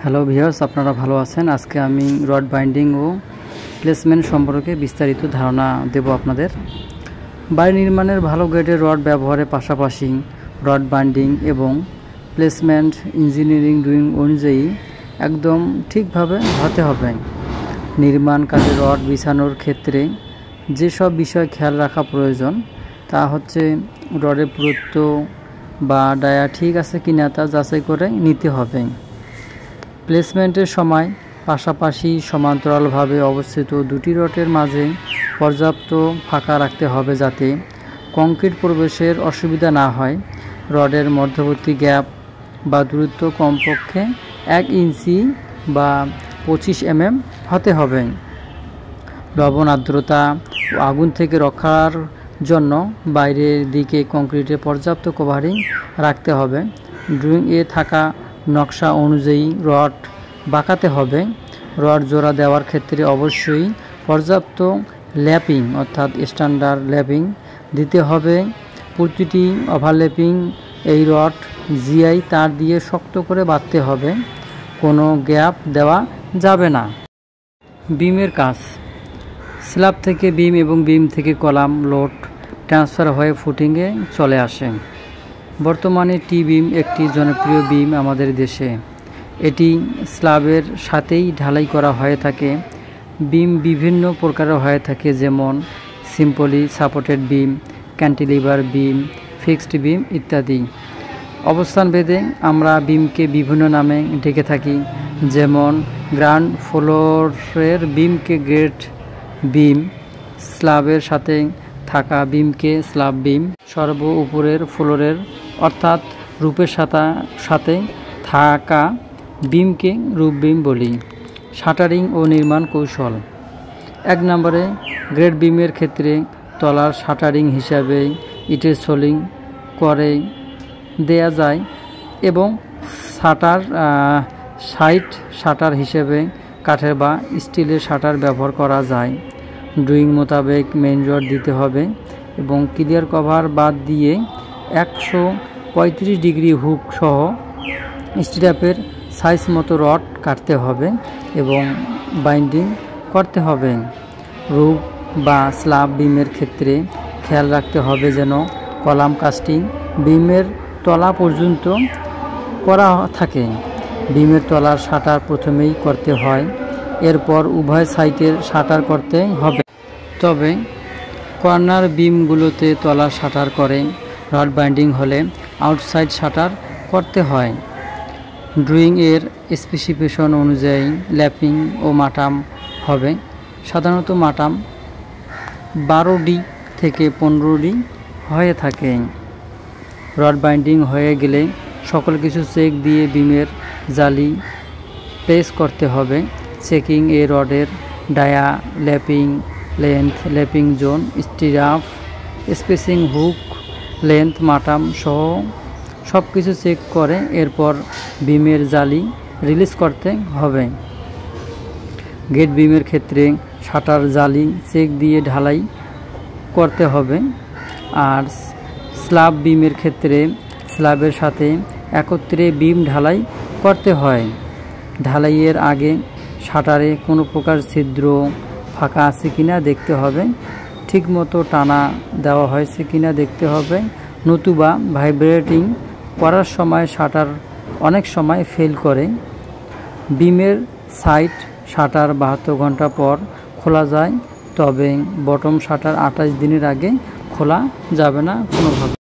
Hello viewers, আপনারা ভালো আছেন। আজকে আমি রড বাইন্ডিং ও প্লেসমেন্ট সম্পর্কে বিস্তারিত ধারণা দেব আপনাদের। বাড়ি নির্মাণের ভালো গ্রেডের রড ব্যবহারের পাশাপাশি রড বাইন্ডিং এবং প্লেসমেন্ট ইঞ্জিনিয়ারিং ড্রয়িং অনুযায়ী একদম ঠিকভাবে হতে হবে। নির্মাণ কাজে রড বিছানোর ক্ষেত্রে যেসব বিষয় খেয়াল রাখা প্রয়োজন তা হচ্ছে রডের পুরুত্ব বা ডায়া ঠিক আছে কিনা তা যাচাই করে নিতে হবে। প্লেসমেন্টের সময় পাশাপাশি সমান্তরালভাবে অবস্থিত দুটি রডের মাঝে পর্যাপ্ত ফাঁকা রাখতে হবে যাতে কংক্রিট প্রবেশের অসুবিধা না হয়। রডের মধ্যবর্তী গ্যাপ বা দূরত্ব কমপক্ষে 1 ইঞ্চি বা 25 mm হতে হবে। লবণ, আর্দ্রতা ও আগুন থেকে রক্ষার জন্য বাইরের দিকে কংক্রিটে পর্যাপ্ত কভারিং রাখতে হবে। ড্রয়িংয়ে থাকা নকশা অনুযায়ী রড বাঁকাতে হবে। রড জোড়া দেওয়ার ক্ষেত্রে অবশ্যই পর্যাপ্ত ল্যাপিং অর্থাৎ স্ট্যান্ডার্ড ল্যাপিং দিতে হবে। প্রতিটি ওভারল্যাপিং এই রড জিআই তার দিয়ে শক্ত করে বাঁধতে হবে, কোনো গ্যাপ দেওয়া যাবে না। বিমের কাজ স্ল্যাব থেকে বিম এবং বিম থেকে কলাম লোড ট্রান্সফার হয়ে ফুটিংয়ে চলে আসে। বর্তমানে টি বিম একটি জনপ্রিয় বিম আমাদের দেশে। এটি স্ল্যাবের সাথেই ঢালাই করা হয়ে থাকে। বিম বিভিন্ন প্রকারের হয়ে থাকে, যেমন সিম্পলি সাপোর্টেড বিম, ক্যান্টিলিভার বিম, ফিক্সড বিম ইত্যাদি। অবস্থান ভেদে আমরা বিমকে বিভিন্ন নামে ডেকে থাকি, যেমন গ্রাউন্ড ফ্লোরের বিমকে গ্রেড বিম, স্ল্যাবের সাথে থাকা বিমকে স্ল্যাব বিম, সর্ব উপরের ফ্লোরের অর্থাৎ রূপের সাথে থাকা বিমকে রূপ বিম বলি। শাটারিং ও নির্মাণ কৌশল 1 নম্বরে গ্রেড বিমের ক্ষেত্রে তলার শাটারিং হিসাবে ইটের সোলিং করে দেয়া যায় এবং সাইড শাটার হিসেবে কাঠের বা স্টিলের শাটার ব্যবহার করা যায়। ড্রয়িং মোতাবেক মেইন রড দিতে হবে এবং ক্লিয়ার কভার বাদ দিয়ে 135 ডিগ্রি হুক সহ স্ট্র্যাপের সাইজ মতো রড কাটতে হবে এবং বাইন্ডিং করতে হবে। রূপ বা স্ল্যাব বিমের ক্ষেত্রে খেয়াল রাখতে হবে যেন কলাম কাস্টিং বিমের তলা পর্যন্ত করা থাকে। বিমের তলার শাটার প্রথমেই করতে হয়, এরপর উভয় সাইডের শাটার করতে হবে। তবে কর্নার বিমগুলোতে তলার শাটার করে রড বাইন্ডিং হলে আউটসাইড শাটার করতে হয়। ড্রয়িং এর স্পেসিফিকেশন অনুযায়ী ল্যাপিং ও মাটাম হবে। সাধারণত মাটাম 12D থেকে 15D হয়ে থাকে। রড বাইন্ডিং হয়ে গেলে সকল কিছু চেক দিয়ে বিমের জালি প্লেস করতে হবে। চেকিং এ রডের dia, lapping length, lapping zone, stirrup spacing, hook length, মাটাম সহ সব কিছু চেক করে এরপর বিমের জালি রিলিজ করতে হবে। গেট বিমের ক্ষেত্রে শাটার জালি চেক দিয়ে ঢালাই করতে হবে। আর স্ল্যাব বিমের ক্ষেত্রে স্ল্যাবের সাথে একত্রে বিম ঢালাই করতে হয়। ঢালাইয়ের আগে শাটারে কোনো প্রকার ছিদ্র ফাঁকা আছে কিনা দেখতে হবে, ঠিকমতো টানা দেওয়া হয়েছে কিনা দেখতে হবে, নতুবা ভাইব্রেটিং করার সময় শাটার অনেক সময় ফেল করে। বিমের সাইড শাটার 72 ঘন্টা পর খোলা যায়, তবে বটম শাটার 28 দিনের আগে খোলা যাবে না কোনোভাবে।